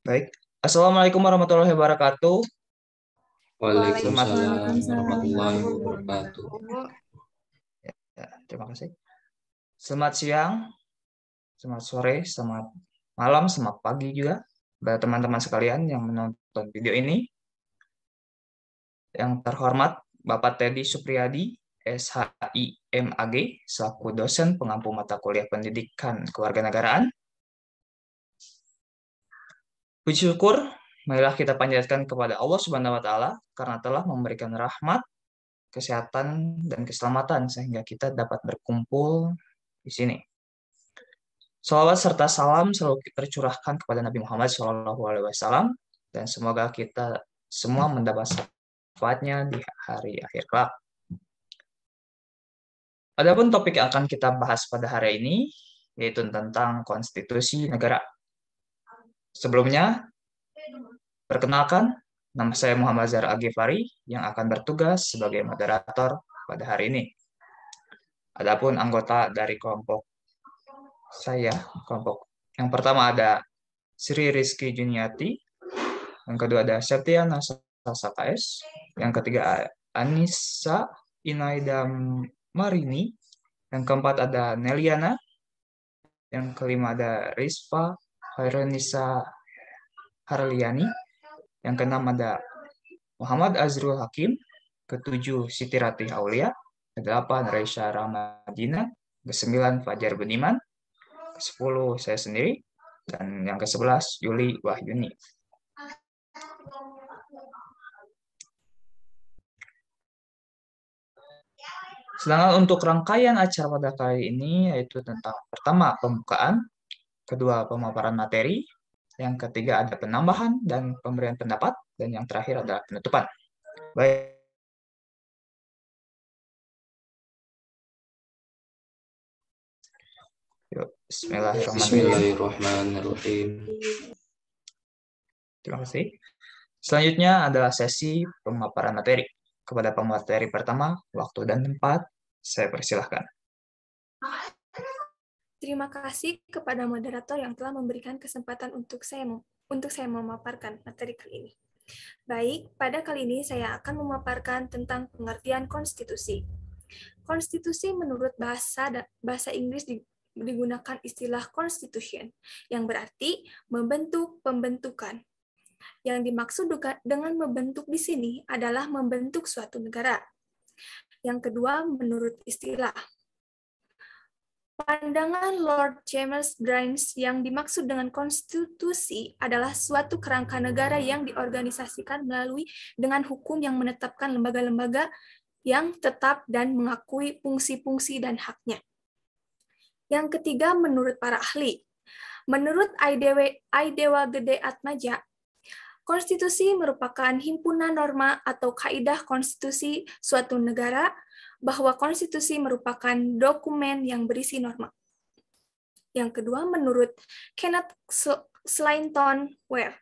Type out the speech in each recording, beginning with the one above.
Baik. Assalamualaikum warahmatullahi wabarakatuh. Selamat Waalaikumsalam Waalaikumsalam warahmatullahi warahmatullahi wabarakatuh. wabarakatuh. ya, terima kasih. Selamat siang, selamat sore, selamat malam, selamat pagi juga buat teman-teman sekalian yang menonton video ini. Yang terhormat Bapak Teddy Supriyadi, SHIMAG, selaku dosen pengampu mata kuliah Pendidikan Kewarganegaraan. Puji syukur, marilah kita panjatkan kepada Allah Subhanahu wa Ta'ala karena telah memberikan rahmat, kesehatan, dan keselamatan sehingga kita dapat berkumpul di sini. Salawat serta salam selalu tercurahkan kepada Nabi Muhammad SAW dan semoga kita semua mendapat syafaatnya di hari akhir kelak. Adapun topik yang akan kita bahas pada hari ini yaitu tentang konstitusi negara. Sebelumnya, perkenalkan, nama saya Muhammad Zahra Al-Ghifari yang akan bertugas sebagai moderator pada hari ini. Adapun anggota dari kelompok yang pertama ada Sri Rizky Juniati, yang kedua ada Septiana Sasa KS, yang ketiga Anissa Inaida Marini, yang keempat ada Neliana, yang kelima ada Rispa Haironisa Harliani, yang keenam ada Muhammad Azrul Hakim, ketujuh Siti Ratih Aulia, kedelapan Raisya Ramadina, kesembilan Fajar Buniman, ke-10 saya sendiri, dan yang ke-11 Yuli Wahyuni. Sedangkan untuk rangkaian acara pada kali ini yaitu tentang pertama pembukaan, kedua pemaparan materi, yang ketiga ada penambahan dan pemberian pendapat, dan yang terakhir adalah penutupan. Baik. Yuk, bismillahirrahmanirrahim. Bismillahirrahmanirrahim. Terima kasih. Selanjutnya adalah sesi pemaparan materi. Kepada pemateri pertama, waktu dan tempat, saya persilahkan. Terima kasih kepada moderator yang telah memberikan kesempatan untuk saya memaparkan materi kali ini. Baik, pada kali ini saya akan memaparkan tentang pengertian konstitusi. Konstitusi menurut bahasa Inggris digunakan istilah constitution, yang berarti membentuk, pembentukan. Yang dimaksud dengan membentuk di sini adalah membentuk suatu negara. Yang kedua, menurut istilah. Pandangan Lord James Brains yang dimaksud dengan konstitusi adalah suatu kerangka negara yang diorganisasikan melalui dengan hukum yang menetapkan lembaga-lembaga yang tetap dan mengakui fungsi-fungsi dan haknya. Yang ketiga, menurut para ahli. Menurut Aidewa Gede Atmaja, konstitusi merupakan himpunan norma atau kaidah konstitusi suatu negara, bahwa konstitusi merupakan dokumen yang berisi norma. Yang kedua, menurut Kenneth Slayton Ware,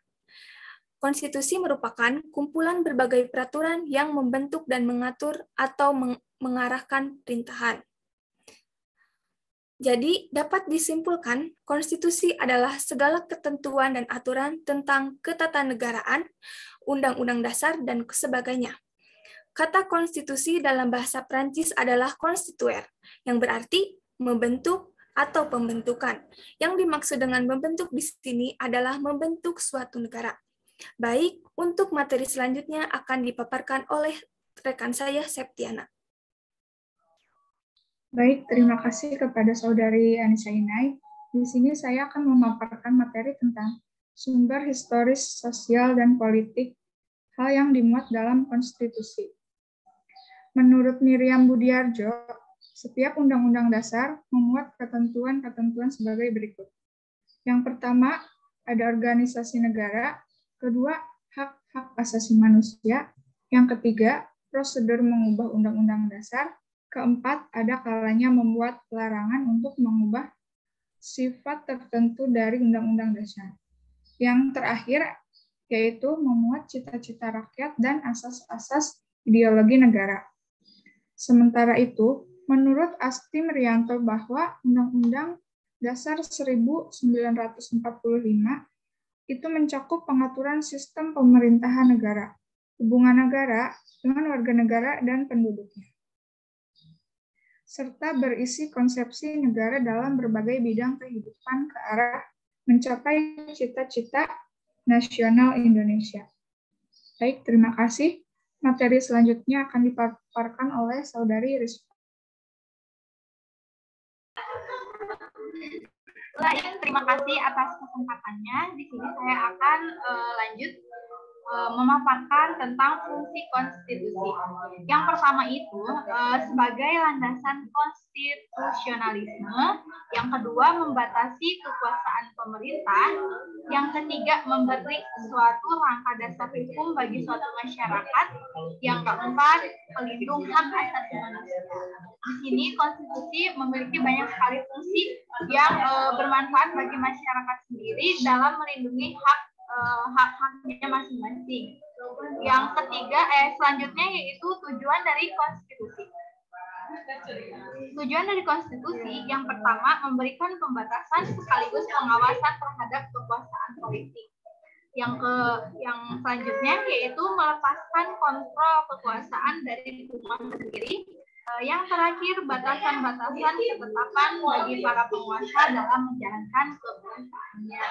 konstitusi merupakan kumpulan berbagai peraturan yang membentuk dan mengatur atau mengarahkan perintahan. Jadi, dapat disimpulkan, konstitusi adalah segala ketentuan dan aturan tentang ketatanegaraan, undang-undang dasar, dan sebagainya. Kata konstitusi dalam bahasa Prancis adalah constituer, yang berarti membentuk atau pembentukan. Yang dimaksud dengan membentuk di sini adalah membentuk suatu negara. Baik, untuk materi selanjutnya akan dipaparkan oleh rekan saya, Septiana. Baik, terima kasih kepada Saudari Anissa Inai. Di sini saya akan memaparkan materi tentang sumber historis, sosial, dan politik, hal yang dimuat dalam konstitusi. Menurut Miriam Budiarjo, setiap undang-undang dasar memuat ketentuan-ketentuan sebagai berikut. Yang pertama, ada organisasi negara. Kedua, hak-hak asasi manusia. Yang ketiga, prosedur mengubah undang-undang dasar. Keempat, ada kalanya membuat larangan untuk mengubah sifat tertentu dari undang-undang dasar. Yang terakhir, yaitu memuat cita-cita rakyat dan asas-asas ideologi negara. Sementara itu, menurut Asti Merianto bahwa Undang-Undang Dasar 1945 itu mencakup pengaturan sistem pemerintahan negara, hubungan negara dengan warga negara dan penduduknya, serta berisi konsepsi negara dalam berbagai bidang kehidupan ke arah mencapai cita-cita nasional Indonesia. Baik, terima kasih. Materi selanjutnya akan dipaparkan oleh Saudari Risma. Baik, terima kasih atas kesempatannya. Di sini saya akan lanjut memaparkan tentang fungsi konstitusi. Yang pertama itu sebagai landasan konstitusionalisme, yang kedua membatasi kekuasaan pemerintah, yang ketiga memberi suatu rangka dasar hukum bagi suatu masyarakat, yang keempat pelindung hak asasi manusia. Di sini konstitusi memiliki banyak sekali fungsi yang bermanfaat bagi masyarakat sendiri dalam melindungi hak-haknya masing-masing. Yang ketiga, selanjutnya yaitu tujuan dari konstitusi. Tujuan dari konstitusi yang pertama memberikan pembatasan sekaligus pengawasan terhadap kekuasaan politik. Yang selanjutnya yaitu melepaskan kontrol kekuasaan dari tujuan sendiri. Yang terakhir, batasan-batasan ketetapan bagi para penguasa dalam menjalankan kekuasaannya.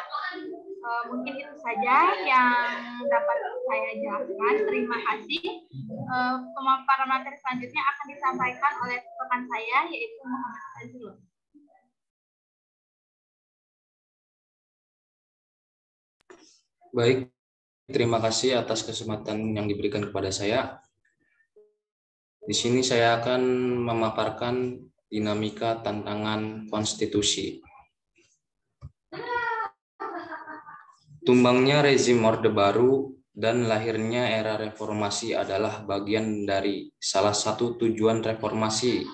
Mungkin itu saja yang dapat saya jelaskan. Terima kasih. Pemaparan materi selanjutnya akan disampaikan oleh rekan saya, yaitu Muhammad Azrul. Baik, terima kasih atas kesempatan yang diberikan kepada saya. Di sini saya akan memaparkan dinamika tantangan konstitusi. Tumbangnya rezim Orde Baru dan lahirnya era reformasi adalah bagian dari salah satu tujuan reformasi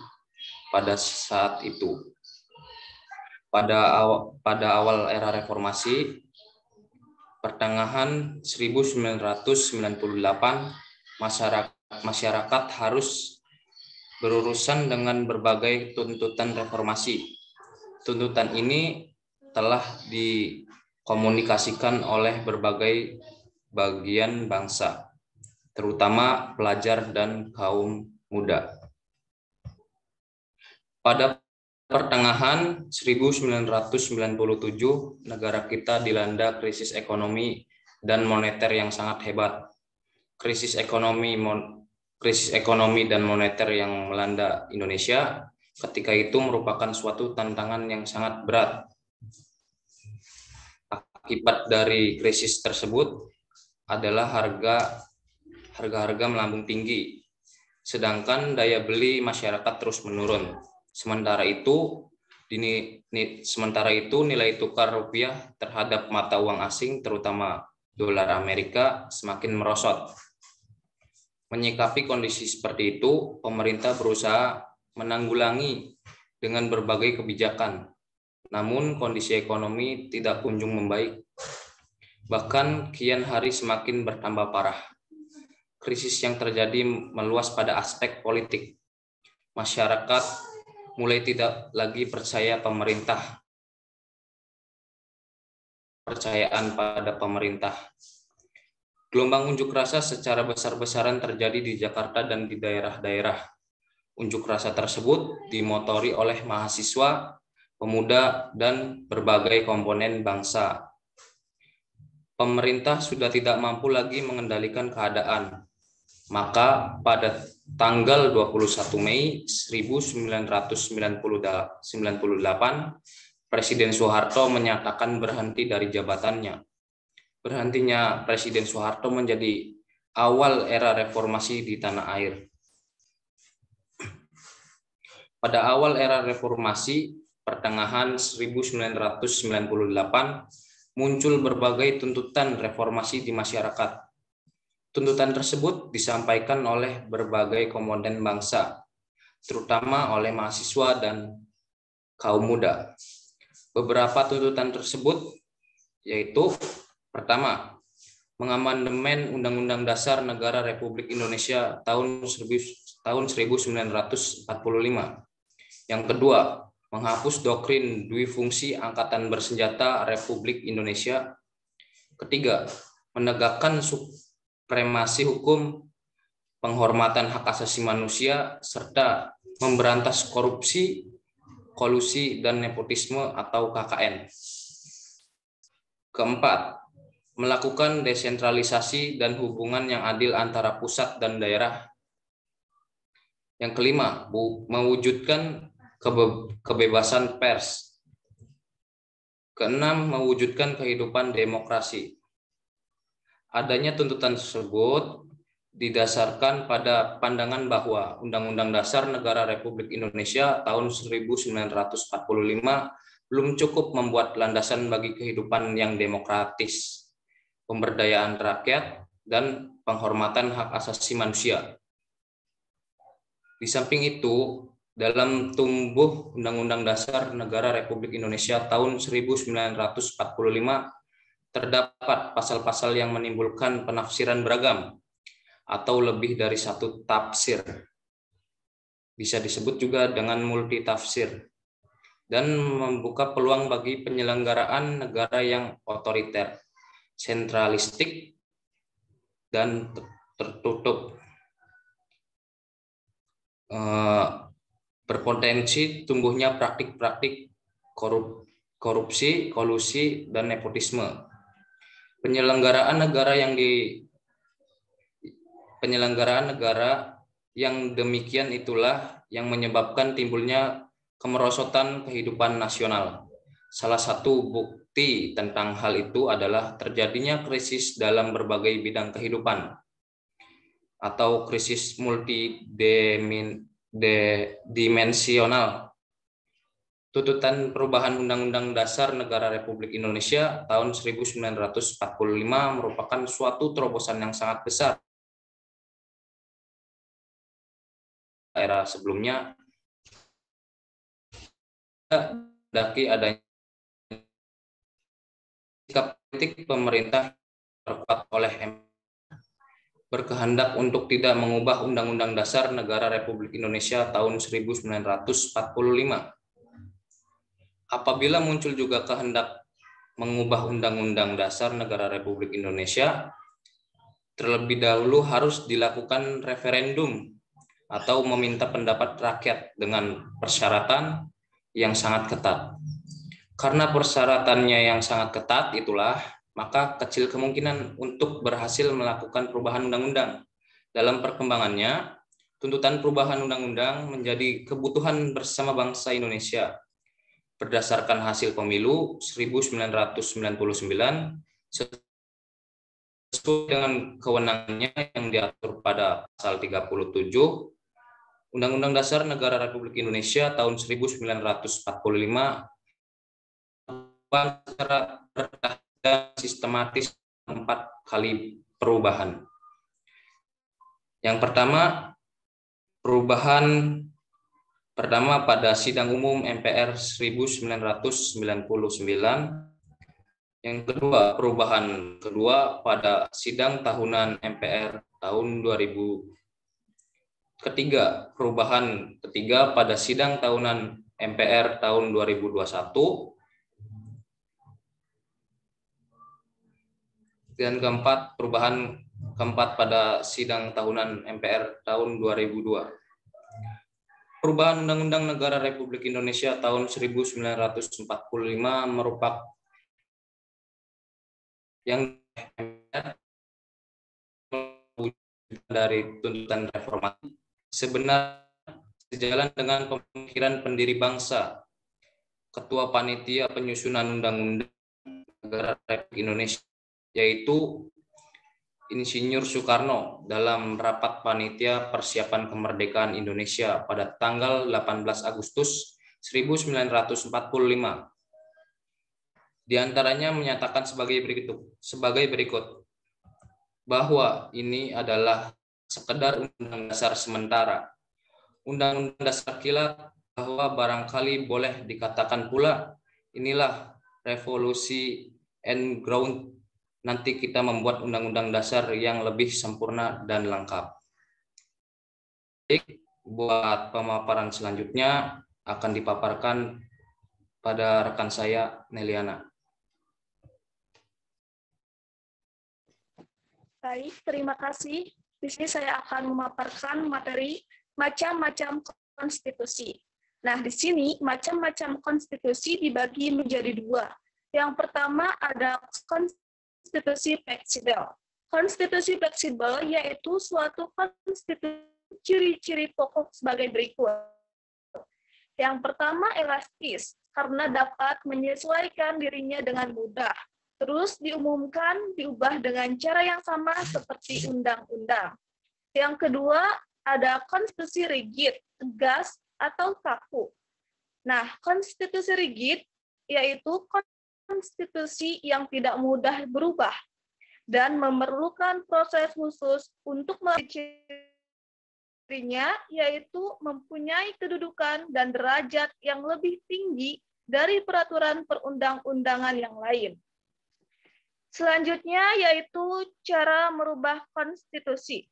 pada saat itu. Pada awal era reformasi, pertengahan 1998, masyarakat harus berurusan dengan berbagai tuntutan reformasi. Tuntutan ini telah dikomunikasikan oleh berbagai bagian bangsa, terutama pelajar dan kaum muda. Pada pertengahan 1997, negara kita dilanda krisis ekonomi dan moneter yang sangat hebat. Krisis ekonomi dan moneter yang melanda Indonesia ketika itu merupakan suatu tantangan yang sangat berat. Akibat dari krisis tersebut adalah harga-harga melambung tinggi, sedangkan daya beli masyarakat terus menurun. Sementara itu nilai tukar rupiah terhadap mata uang asing, terutama dolar Amerika, semakin merosot. Menyikapi kondisi seperti itu, pemerintah berusaha menanggulangi dengan berbagai kebijakan. Namun kondisi ekonomi tidak kunjung membaik. Bahkan kian hari semakin bertambah parah. Krisis yang terjadi meluas pada aspek politik. Masyarakat mulai tidak lagi percaya kepercayaan pada pemerintah. Gelombang unjuk rasa secara besar-besaran terjadi di Jakarta dan di daerah-daerah. Unjuk rasa tersebut dimotori oleh mahasiswa, pemuda, dan berbagai komponen bangsa. Pemerintah sudah tidak mampu lagi mengendalikan keadaan. Maka pada tanggal 21 Mei 1998, Presiden Soeharto menyatakan berhenti dari jabatannya. Berhentinya Presiden Soeharto menjadi awal era reformasi di tanah air. Pada awal era reformasi, pertengahan 1998, muncul berbagai tuntutan reformasi di masyarakat. Tuntutan tersebut disampaikan oleh berbagai komponen bangsa, terutama oleh mahasiswa dan kaum muda. Beberapa tuntutan tersebut yaitu: pertama, mengamandemen Undang-Undang Dasar Negara Republik Indonesia tahun 1945. Yang kedua, menghapus doktrin duifungsi Angkatan Bersenjata Republik Indonesia. Ketiga, menegakkan supremasi hukum, penghormatan hak asasi manusia, serta memberantas korupsi, kolusi, dan nepotisme atau KKN. Keempat, melakukan desentralisasi dan hubungan yang adil antara pusat dan daerah. Yang kelima, mewujudkan kebebasan pers. Keenam, mewujudkan kehidupan demokrasi. Adanya tuntutan tersebut didasarkan pada pandangan bahwa Undang-Undang Dasar Negara Republik Indonesia tahun 1945 belum cukup membuat landasan bagi kehidupan yang demokratis, pemberdayaan rakyat, dan penghormatan hak asasi manusia. Di samping itu, dalam tumbuh Undang-Undang Dasar Negara Republik Indonesia tahun 1945 terdapat pasal-pasal yang menimbulkan penafsiran beragam atau lebih dari satu tafsir. Bisa disebut juga dengan multitafsir, dan membuka peluang bagi penyelenggaraan negara yang otoriter, sentralistik, dan tertutup. Berpotensi tumbuhnya praktik-praktik korupsi, kolusi, dan nepotisme. Penyelenggaraan negara yang demikian itulah yang menyebabkan timbulnya kemerosotan kehidupan nasional. Salah satu bukti tentang hal itu adalah terjadinya krisis dalam berbagai bidang kehidupan atau krisis multidimensional. Tuntutan perubahan Undang-Undang Dasar Negara Republik Indonesia tahun 1945 merupakan suatu terobosan yang sangat besar. Era sebelumnya, daki adanya sikap politik pemerintah terkuat oleh berkehendak untuk tidak mengubah Undang-Undang Dasar Negara Republik Indonesia tahun 1945. Apabila muncul juga kehendak mengubah Undang-Undang Dasar Negara Republik Indonesia, terlebih dahulu harus dilakukan referendum atau meminta pendapat rakyat dengan persyaratan yang sangat ketat. Karena persyaratannya yang sangat ketat itulah, maka kecil kemungkinan untuk berhasil melakukan perubahan undang-undang. Dalam perkembangannya, tuntutan perubahan undang-undang menjadi kebutuhan bersama bangsa Indonesia. Berdasarkan hasil pemilu 1999, sesuai dengan kewenangannya yang diatur pada pasal 37 Undang-Undang Dasar Negara Republik Indonesia tahun 1945 secara bertahap dan sistematis 4 kali perubahan. Yang pertama, perubahan pertama pada Sidang Umum MPR 1999. Yang kedua, perubahan kedua pada Sidang Tahunan MPR tahun 2000. Ketiga, perubahan ketiga pada Sidang Tahunan MPR tahun 2021. Dan keempat, perubahan keempat pada Sidang Tahunan MPR tahun 2002. Perubahan Undang-Undang Negara Republik Indonesia tahun 1945 merupakan yang dari tuntutan reformasi sebenarnya sejalan dengan pemikiran pendiri bangsa, Ketua Panitia Penyusunan Undang-Undang Negara Republik Indonesia, yaitu Insinyur Soekarno dalam rapat panitia persiapan kemerdekaan Indonesia pada tanggal 18 Agustus 1945. Di antaranya menyatakan sebagai berikut, bahwa ini adalah sekedar undang dasar sementara. Undang-undang dasar kilat bahwa barangkali boleh dikatakan pula inilah revolusi and ground. Nanti kita membuat undang-undang dasar yang lebih sempurna dan lengkap. Buat pemaparan selanjutnya akan dipaparkan pada rekan saya Neliana. Baik, terima kasih. Di sini saya akan memaparkan materi macam-macam konstitusi. Nah, di sini macam-macam konstitusi dibagi menjadi dua. Yang pertama ada konstitusi fleksibel. Konstitusi fleksibel yaitu suatu konstitusi ciri-ciri pokok sebagai berikut. Yang pertama elastis, karena dapat menyesuaikan dirinya dengan mudah. Terus diumumkan, diubah dengan cara yang sama seperti undang-undang. Yang kedua, ada konstitusi rigid, tegas, atau kaku. Nah, konstitusi rigid yaitu konstitusi yang tidak mudah berubah dan memerlukan proses khusus untuk melalui cirinya, yaitu mempunyai kedudukan dan derajat yang lebih tinggi dari peraturan perundang-undangan yang lain. Selanjutnya yaitu cara merubah konstitusi.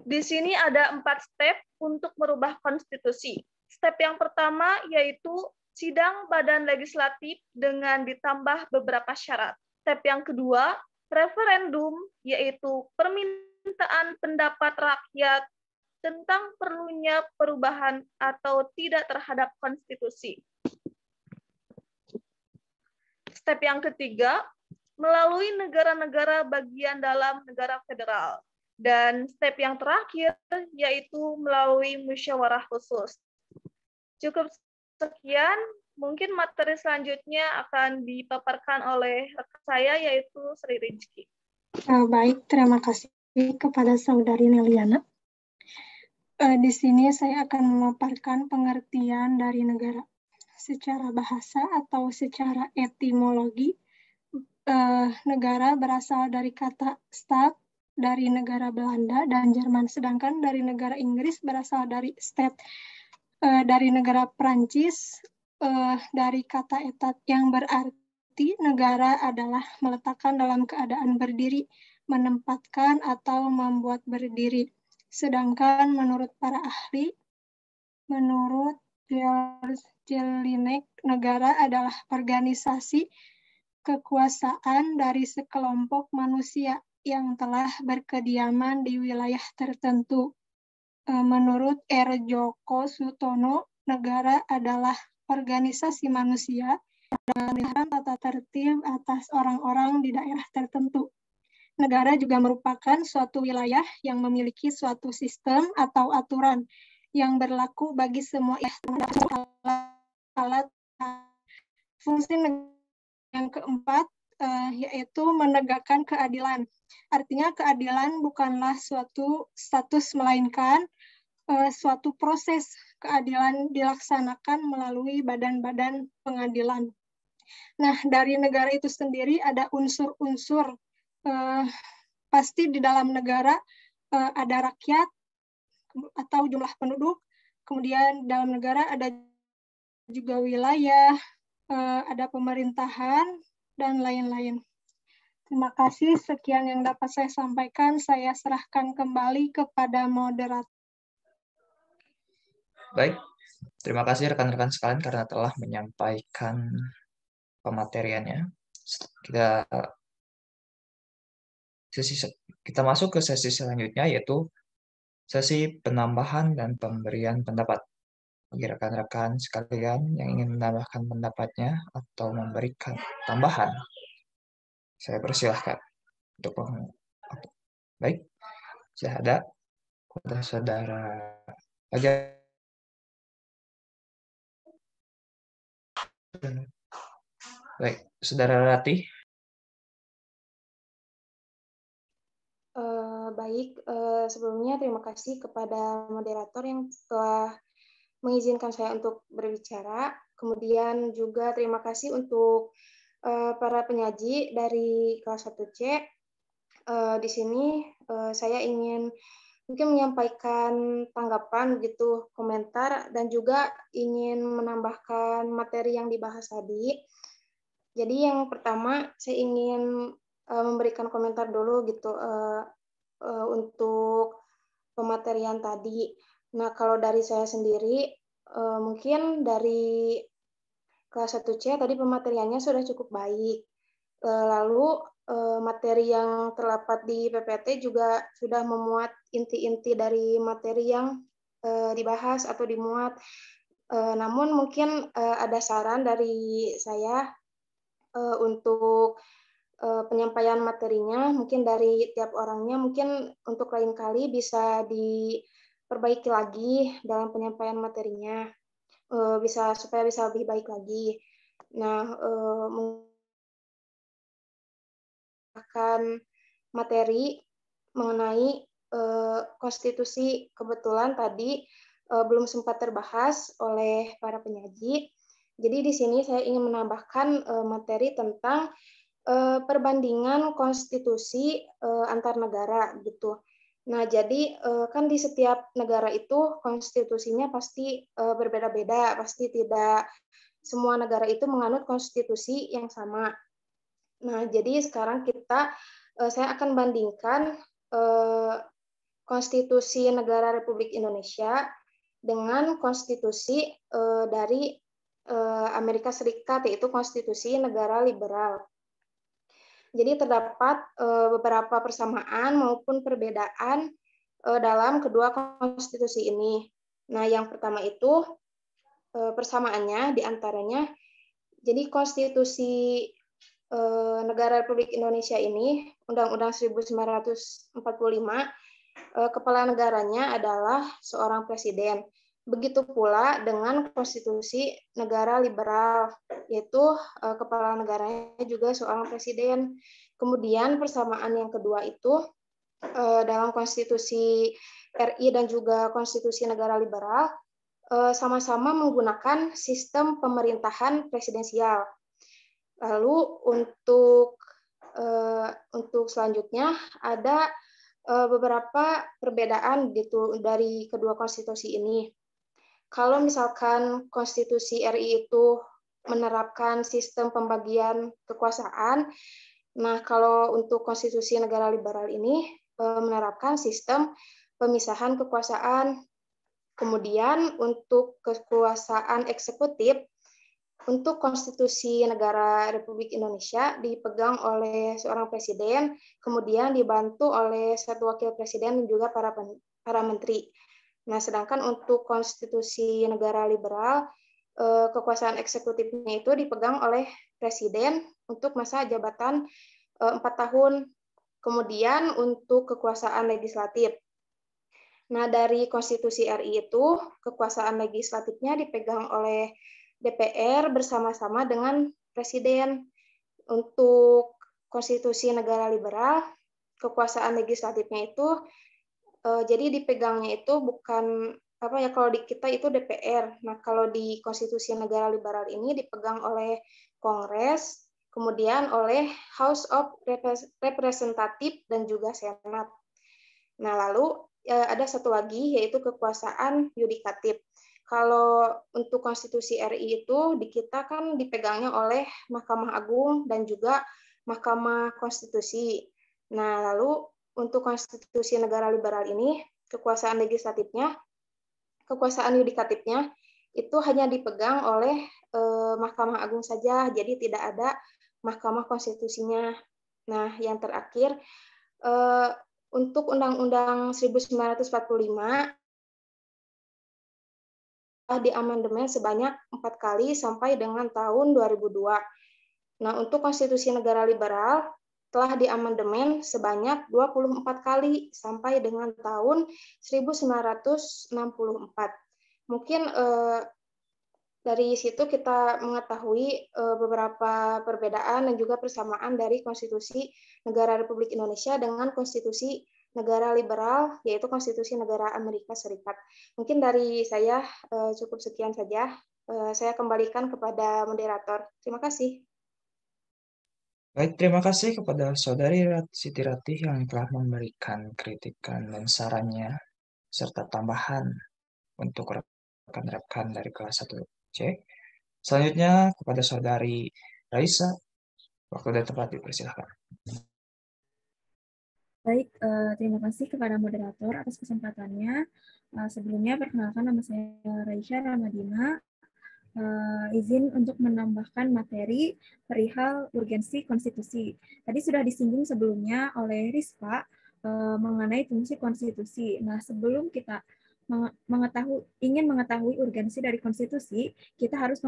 Di sini ada 4 step untuk merubah konstitusi. Step yang pertama yaitu sidang badan legislatif dengan ditambah beberapa syarat. Step yang kedua, referendum, yaitu permintaan pendapat rakyat tentang perlunya perubahan atau tidak terhadap konstitusi. Step yang ketiga, melalui negara-negara bagian dalam negara federal. Dan step yang terakhir, yaitu melalui musyawarah khusus. Cukup sekian, mungkin materi selanjutnya akan dipaparkan oleh rekan saya, yaitu Sri Rizky. Baik, terima kasih kepada Saudari Neliana. Di sini saya akan memaparkan pengertian dari negara. Secara bahasa atau secara etimologi, negara berasal dari kata staat dari negara Belanda dan Jerman, sedangkan dari negara Inggris berasal dari state. Dari negara Prancis dari kata etat yang berarti negara adalah meletakkan dalam keadaan berdiri, menempatkan atau membuat berdiri. Sedangkan menurut para ahli, menurut Jelinek, negara adalah organisasi kekuasaan dari sekelompok manusia yang telah berkediaman di wilayah tertentu. Menurut R. Joko Sutono, negara adalah organisasi manusia dengan tata tertib atas orang-orang di daerah tertentu. Negara juga merupakan suatu wilayah yang memiliki suatu sistem atau aturan yang berlaku bagi semua alat. Fungsi yang keempat yaitu menegakkan keadilan. Artinya keadilan bukanlah suatu status melainkan suatu proses. Keadilan dilaksanakan melalui badan-badan pengadilan. Nah, dari negara itu sendiri ada unsur-unsur. Pasti di dalam negara ada rakyat atau jumlah penduduk, kemudian dalam negara ada juga wilayah, ada pemerintahan, dan lain-lain. Terima kasih, sekian yang dapat saya sampaikan. Saya serahkan kembali kepada moderator. Baik, terima kasih rekan-rekan sekalian karena telah menyampaikan pemateriannya. Kita masuk ke sesi selanjutnya, yaitu sesi penambahan dan pemberian pendapat. Bagi rekan-rekan sekalian yang ingin menambahkan pendapatnya atau memberikan tambahan, saya persilahkan untuk baik. Saya ada kepada saudara aja. Baik, saudara Ratih. Baik, sebelumnya terima kasih kepada moderator yang telah mengizinkan saya untuk berbicara. Kemudian juga terima kasih untuk para penyaji dari kelas 1C. Di sini saya ingin mungkin menyampaikan tanggapan gitu, komentar, dan juga ingin menambahkan materi yang dibahas tadi. Jadi yang pertama saya ingin memberikan komentar dulu gitu untuk pematerian tadi. Nah, kalau dari saya sendiri, mungkin dari kelas 1C tadi pemateriannya sudah cukup baik. Lalu materi yang terdapat di PPT juga sudah memuat inti-inti dari materi yang dibahas atau dimuat. Namun mungkin ada saran dari saya untuk penyampaian materinya, mungkin dari tiap orangnya, mungkin untuk lain kali bisa diperbaiki lagi dalam penyampaian materinya, supaya bisa lebih baik lagi. Nah, akan materi mengenai konstitusi, kebetulan tadi belum sempat terbahas oleh para penyaji. Jadi di sini saya ingin menambahkan materi tentang perbandingan konstitusi antar negara gitu. Nah, jadi kan di setiap negara itu konstitusinya pasti berbeda-beda, pasti tidak semua negara itu menganut konstitusi yang sama. Nah, jadi sekarang saya akan bandingkan konstitusi negara Republik Indonesia dengan konstitusi dari Amerika Serikat, yaitu konstitusi negara liberal. Jadi terdapat beberapa persamaan maupun perbedaan dalam kedua konstitusi ini. Nah, yang pertama itu persamaannya diantaranya, jadi konstitusi negara Republik Indonesia ini, Undang-Undang 1945, kepala negaranya adalah seorang presiden. Begitu pula dengan konstitusi negara liberal, yaitu kepala negaranya juga seorang presiden. Kemudian persamaan yang kedua itu dalam konstitusi RI dan juga konstitusi negara liberal sama-sama menggunakan sistem pemerintahan presidensial. Lalu untuk selanjutnya ada beberapa perbedaan gitu dari kedua konstitusi ini. Kalau misalkan konstitusi RI itu menerapkan sistem pembagian kekuasaan, nah kalau untuk konstitusi negara liberal ini menerapkan sistem pemisahan kekuasaan. Kemudian untuk kekuasaan eksekutif, untuk konstitusi negara Republik Indonesia dipegang oleh seorang presiden, kemudian dibantu oleh satu wakil presiden dan juga para menteri. Nah, sedangkan untuk konstitusi negara liberal, kekuasaan eksekutifnya itu dipegang oleh presiden untuk masa jabatan 4 tahun. Kemudian untuk kekuasaan legislatif. Nah, dari konstitusi RI itu, kekuasaan legislatifnya dipegang oleh DPR bersama-sama dengan presiden. Untuk konstitusi negara liberal, kekuasaan legislatifnya itu jadi dipegangnya itu bukan kalau di kita itu DPR. Nah, kalau di konstitusi negara liberal ini dipegang oleh Kongres, kemudian oleh House of Representative dan juga Senat. Nah, lalu ada satu lagi yaitu kekuasaan yudikatif. Kalau untuk konstitusi RI itu di kita kan dipegangnya oleh Mahkamah Agung dan juga Mahkamah Konstitusi. Nah, lalu untuk konstitusi negara liberal ini kekuasaan legislatifnya, kekuasaan yudikatifnya itu hanya dipegang oleh Mahkamah Agung saja, jadi tidak ada Mahkamah Konstitusinya. Nah, yang terakhir untuk Undang-Undang 1945 di amandemen sebanyak 4 kali sampai dengan tahun 2002. Nah, untuk konstitusi negara liberal telah diamandemen sebanyak 24 kali sampai dengan tahun 1964. Mungkin dari situ kita mengetahui beberapa perbedaan dan juga persamaan dari konstitusi negara Republik Indonesia dengan konstitusi negara liberal, yaitu konstitusi negara Amerika Serikat. Mungkin dari saya cukup sekian saja. Saya kembalikan kepada moderator. Terima kasih. Baik, terima kasih kepada Saudari Siti Ratih yang telah memberikan kritikan dan sarannya, serta tambahan untuk rekan-rekan dari kelas 1C. Selanjutnya kepada Saudari Raisa, waktu dan tempat dipersilakan. Baik, terima kasih kepada moderator atas kesempatannya. Sebelumnya, perkenalkan nama saya Raisya Ramadina. izin untuk menambahkan materi perihal urgensi konstitusi. Tadi sudah disinggung sebelumnya oleh Rispa mengenai fungsi konstitusi. Nah, sebelum kita ingin mengetahui urgensi dari konstitusi, kita harus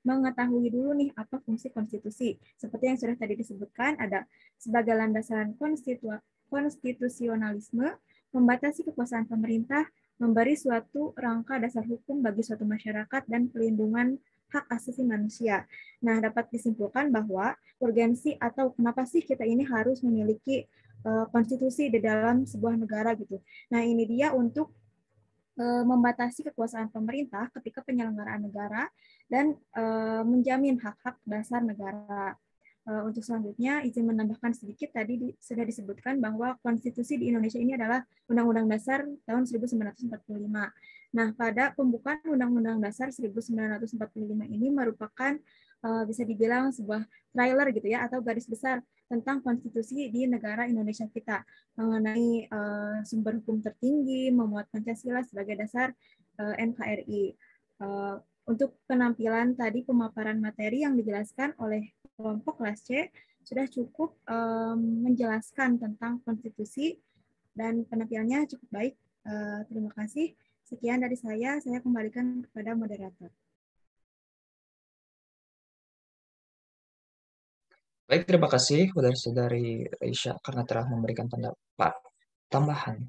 mengetahui dulu nih apa fungsi konstitusi. Seperti yang sudah tadi disebutkan, ada sebagai landasan konstitusionalisme, membatasi kekuasaan pemerintah, memberi suatu rangka dasar hukum bagi suatu masyarakat, dan pelindungan hak asasi manusia. Nah, dapat disimpulkan bahwa urgensi atau kenapa sih kita ini harus memiliki konstitusi di dalam sebuah negara gitu. Nah, ini dia untuk membatasi kekuasaan pemerintah ketika penyelenggaraan negara dan menjamin hak-hak dasar negara. Untuk selanjutnya, izin menambahkan sedikit, tadi sudah disebutkan bahwa konstitusi di Indonesia ini adalah Undang-Undang Dasar tahun 1945. Nah, pada pembukaan Undang-Undang Dasar 1945 ini merupakan bisa dibilang sebuah trailer gitu ya, atau garis besar tentang konstitusi di negara Indonesia kita, mengenai sumber hukum tertinggi, memuat Pancasila sebagai dasar NKRI. Untuk penampilan tadi, pemaparan materi yang dijelaskan oleh kelompok kelas C sudah cukup menjelaskan tentang konstitusi dan penampilannya cukup baik. Terima kasih. Sekian dari saya kembalikan kepada moderator. Baik, terima kasih kepada Saudari Reisha karena telah memberikan pendapat tambahan.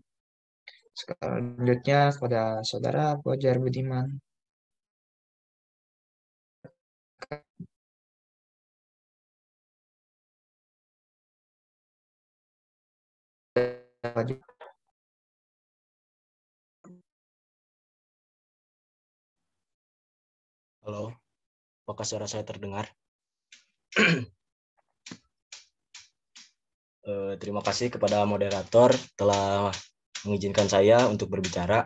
Selanjutnya kepada Saudara Fajar Budiman. Halo, apakah suara saya terdengar? Terima kasih kepada moderator telah mengizinkan saya untuk berbicara.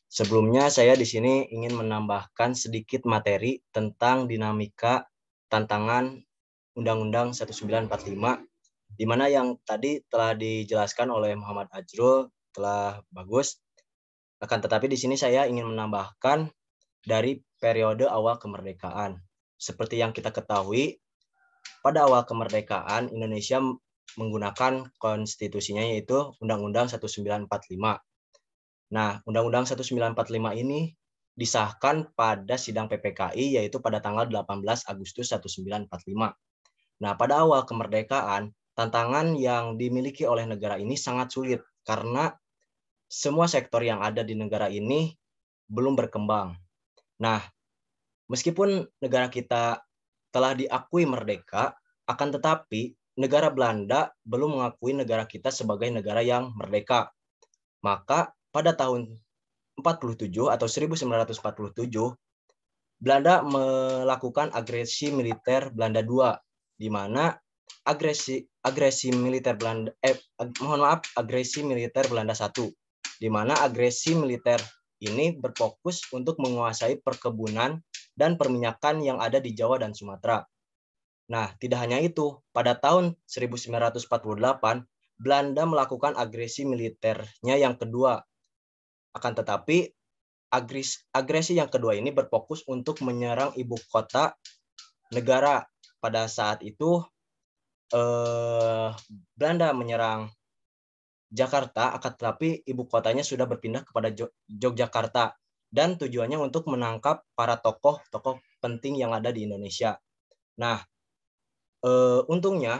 Sebelumnya saya di sini ingin menambahkan sedikit materi tentang dinamika tantangan Undang-Undang 1945, di mana yang tadi telah dijelaskan oleh Muhammad Ajrul telah bagus. Akan tetapi di sini saya ingin menambahkan dari periode awal kemerdekaan. Seperti yang kita ketahui, pada awal kemerdekaan Indonesia menggunakan konstitusinya yaitu Undang-Undang 1945. Nah, Undang-Undang 1945 ini disahkan pada sidang PPKI yaitu pada tanggal 18 Agustus 1945. Nah, pada awal kemerdekaan, tantangan yang dimiliki oleh negara ini sangat sulit karena semua sektor yang ada di negara ini belum berkembang. Nah, meskipun negara kita telah diakui merdeka, akan tetapi negara Belanda belum mengakui negara kita sebagai negara yang merdeka. Maka pada tahun 47 atau 1947, Belanda melakukan agresi militer Belanda II, di mana agresi militer Belanda agresi militer Belanda I, di mana agresi militer ini berfokus untuk menguasai perkebunan dan perminyakan yang ada di Jawa dan Sumatera. Nah, tidak hanya itu, pada tahun 1948, Belanda melakukan agresi militernya yang kedua. Akan tetapi, agresi yang kedua ini berfokus untuk menyerang ibu kota negara. Pada saat itu, Belanda menyerang Jakarta, akan tetapi ibu kotanya sudah berpindah kepada Yogyakarta. Dan tujuannya untuk menangkap para tokoh-tokoh penting yang ada di Indonesia. Nah, untungnya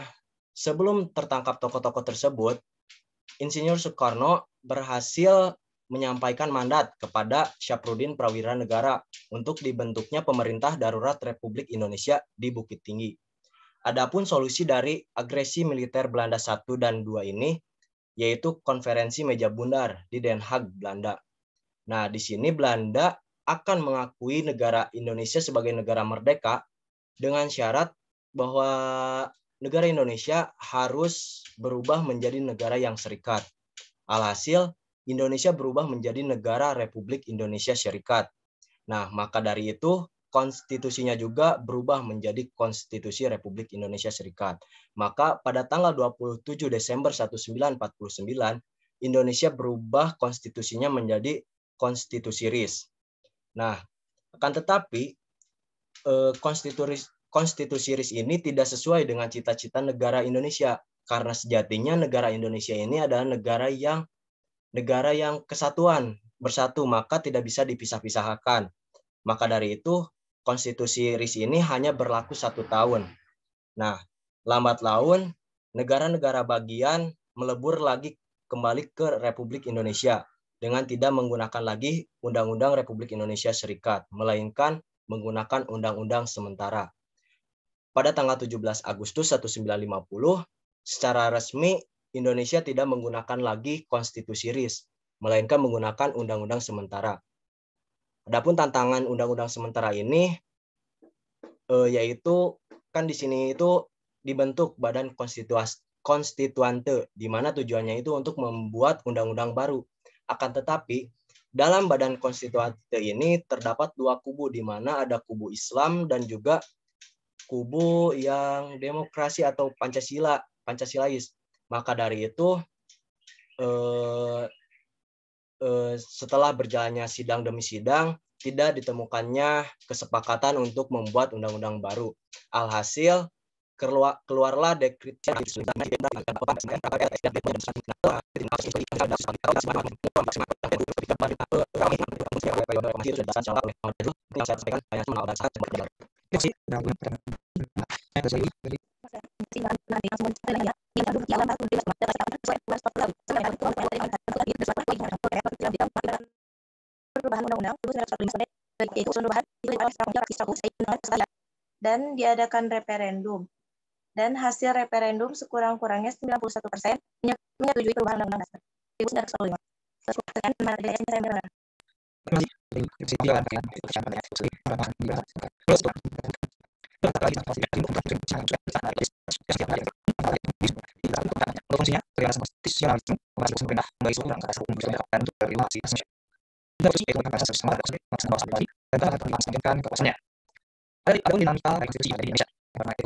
sebelum tertangkap tokoh-tokoh tersebut, Insinyur Soekarno berhasil menyampaikan mandat kepada Syafruddin Prawira Negara untuk dibentuknya pemerintah darurat Republik Indonesia di Bukit Tinggi. Adapun solusi dari agresi militer Belanda I dan II ini yaitu konferensi meja bundar di Den Haag, Belanda. Nah, di sini Belanda akan mengakui negara Indonesia sebagai negara merdeka dengan syarat bahwa negara Indonesia harus berubah menjadi negara yang serikat. Alhasil, Indonesia berubah menjadi negara Republik Indonesia Serikat. Nah, maka dari itu, konstitusinya juga berubah menjadi Konstitusi Republik Indonesia Serikat. Maka pada tanggal 27 Desember 1949, Indonesia berubah konstitusinya menjadi Konstitusi RIS. Nah, akan tetapi, konstitusi RIS ini tidak sesuai dengan cita-cita negara Indonesia, karena sejatinya negara Indonesia ini adalah negara yang kesatuan, bersatu, maka tidak bisa dipisah-pisahkan. Maka dari itu konstitusi RIS ini hanya berlaku 1 tahun. Nah, lambat laun negara-negara bagian melebur lagi kembali ke Republik Indonesia dengan tidak menggunakan lagi Undang-Undang Republik Indonesia Serikat, melainkan menggunakan Undang-Undang sementara. Pada tanggal 17 Agustus 1950, secara resmi Indonesia tidak menggunakan lagi konstitusi RIS, melainkan menggunakan Undang-Undang sementara. Adapun tantangan Undang-Undang sementara ini, yaitu kan di sini itu dibentuk Badan Konstituante, di mana tujuannya itu untuk membuat undang-undang baru. Akan tetapi, dalam Badan Konstituante ini terdapat 2 kubu, di mana ada kubu Islam dan juga kubu yang demokrasi atau Pancasilais. Maka dari itu, setelah berjalannya sidang demi sidang, tidak ditemukannya kesepakatan untuk membuat undang-undang baru. Alhasil, keluarlah dekret perubahan undang-undang yaitu perubahan dan diadakan referendum. Dan hasil referendum sekurang-kurangnya 91% menyetujui perubahan undang-undang dasar 1945. Ada dinamika konstitusi yang ada di Indonesia karena itu